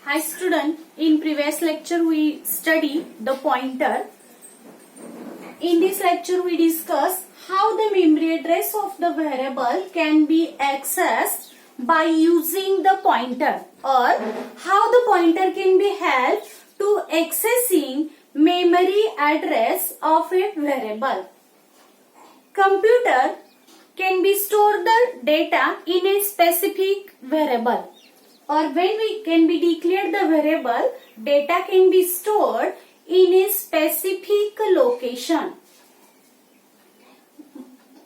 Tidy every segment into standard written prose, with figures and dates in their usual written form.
Hi student, in previous lecture we study the pointer. In this lecture we discuss how the memory address of the variable can be accessed by using the pointer, or how the pointer can be helped to accessing memory address of a variable. Computer can be store the data in a specific variable, or when we can be declared the variable, data can be stored in a specific location.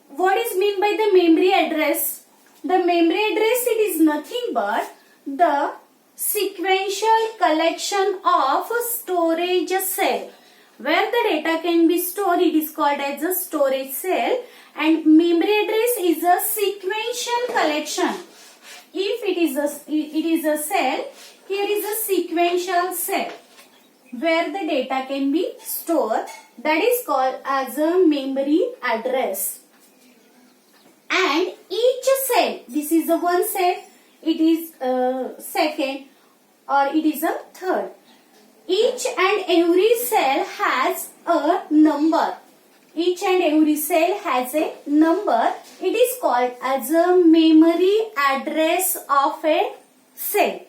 What is meant by the memory address? The memory address, it is nothing but the sequential collection of storage cell. Where the data can be stored, it is called as a storage cell, and memory address is a sequential collection. If it is a cell, here is a sequential cell where the data can be stored. That is called as a memory address. And each cell, this is a one cell, it is a second, or it is a third. Each and every cell has a number. Each and every cell has a number. It is called as a memory address of a cell.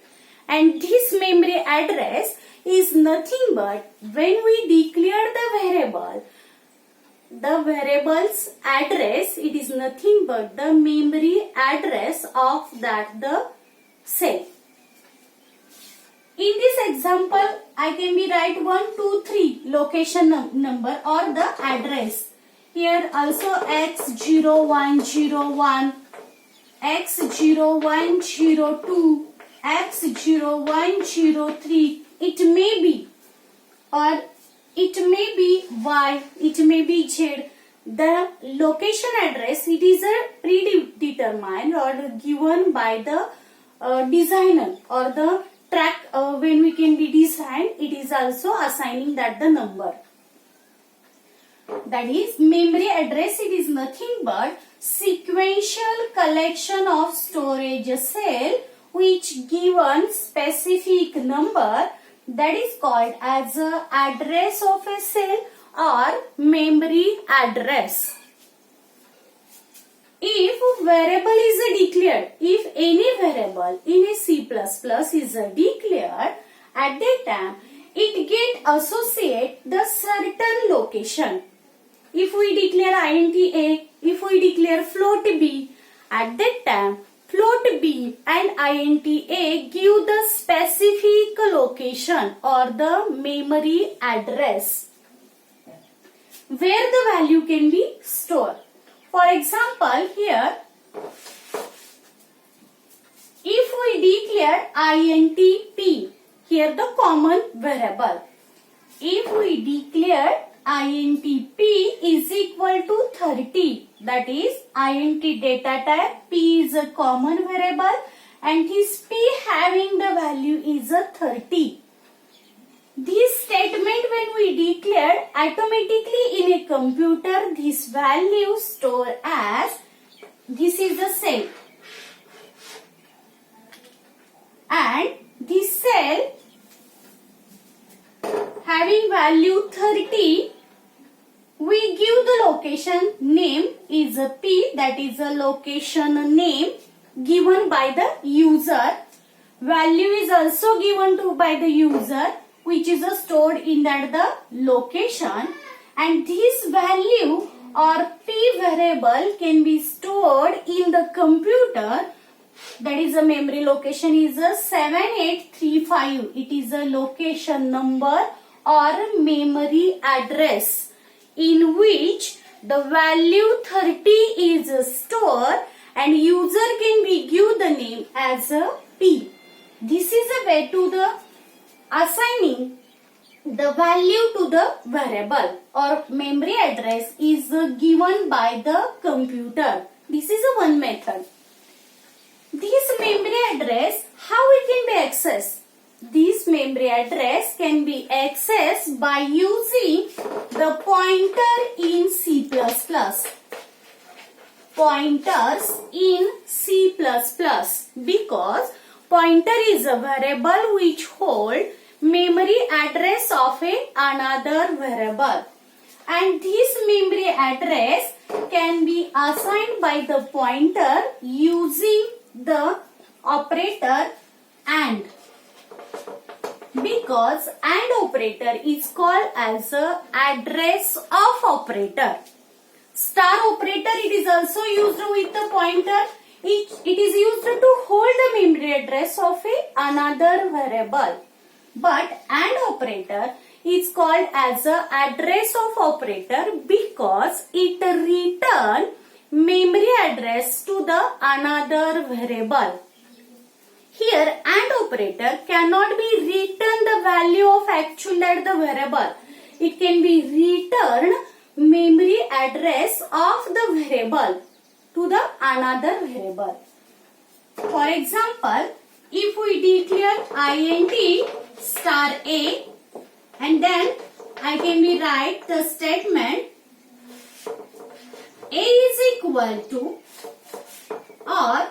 And this memory address is nothing but when we declare the variable's address, it is nothing but the memory address of the cell. In this example, I can be write 1, 2, 3 location number or the address. Here also x0101, x0102, x0103. It may be, or it may be y, it may be z. The location address, it is a predetermined or given by the designer, or the track when we can be designed, it is also assigning that the number. That is, memory address, it is nothing but sequential collection of storage cell which given specific number, that is called as a address of a cell or memory address. If variable is declared, if any variable in a C++ is declared, at that time it get associate the certain location. If we declare int A, if we declare float B, at that time float B and int A give the specific location or the memory address where the value can be stored. For example, here, if we declare int P, here the common variable. If we declare int P is equal to 30, that is int data type P is a common variable and this P having the value is a 30. This statement when we declare, automatically in a computer this value stored as, this is the cell, and this cell having value 30, we give the location name is a P, that is a location name given by the user. Value is also given to by the user, which is stored in that the location, and this value or P variable can be stored in the computer. That is a memory location is a 7835. It is a location number or memory address in which the value 30 is stored and user can be give the name as a P. This is a way to the assigning the value to the variable or memory address is given by the computer. This is a one method. This memory address, how it can be accessed? This memory address can be accessed by using the pointer in C++. Pointers in C++, because pointer is a variable which hold memory address of another variable, and this memory address can be assigned by the pointer using the operator AND, because AND operator is called as a address of operator. Star operator, it is also used with the pointer. It is used to hold the memory address of another variable. But AND operator is called as a address of operator because it return memory address to the another variable. Here AND operator cannot be return the value of actual at the variable. It can be return memory address of the variable to the another variable. For example, if we declare int star a, and then I can be write the statement a is equal to or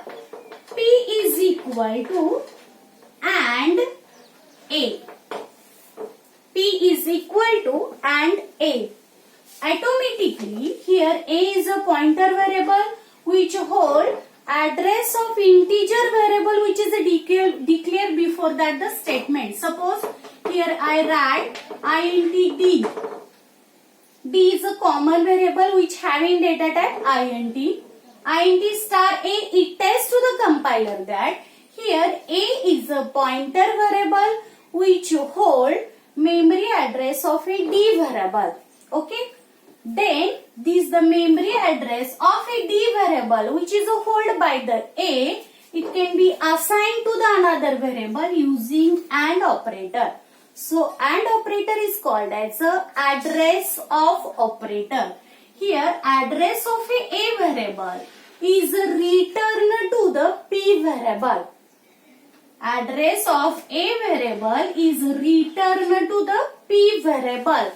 p is equal to and a. P is equal to and a. Automatically here a is a pointer variable which hold address of integer variable which is a declared before that the statement. Suppose here I write int d. D is a common variable which having data type int. int star a, it tells to the compiler that here a is a pointer variable which hold memory address of a d variable. Okay. Then this the memory address of a d variable which is held by the a. It can be assigned to the another variable using AND operator. So AND operator is called as a address of operator. Here address of a variable is returned to the p variable. Address of a variable is returned to the p variable.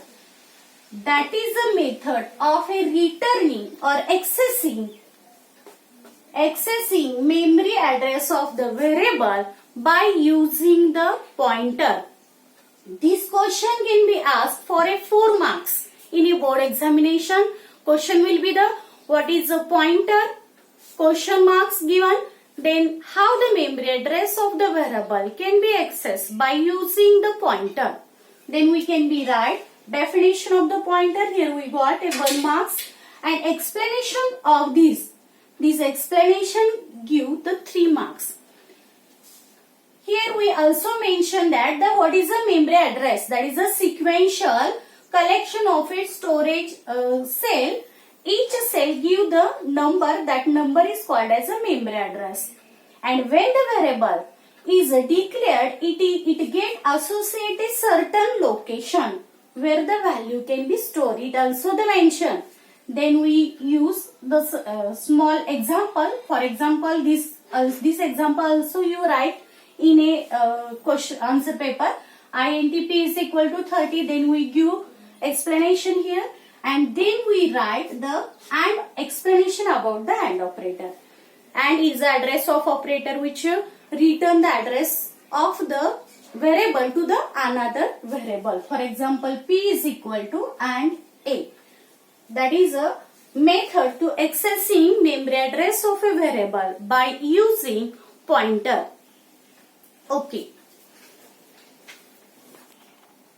That is a method of a returning or accessing memory address of the variable by using the pointer. This question can be asked for a 4 marks in a board examination. Question will be the what is a pointer, question marks given, then how the memory address of the variable can be accessed by using the pointer. Then we can be write definition of the pointer. Here we got a 1 marks and explanation of this. This explanation give the 3 marks. Here we also mention that the what is a memory address, that is a sequential collection of a storage cell. Each cell give the number, that number is called as a memory address. And when the variable is declared, it get associated certain location where the value can be stored. It also the mention. Then we use the small example. For example, this example also you write in a question answer paper. INTP is equal to 30. Then we give explanation here, and then we write the AND explanation about the AND operator. AND is the address of operator which return the address of the variable to the another variable. For example, p is equal to and a. That is a method to accessing memory address of a variable by using pointer. Okay.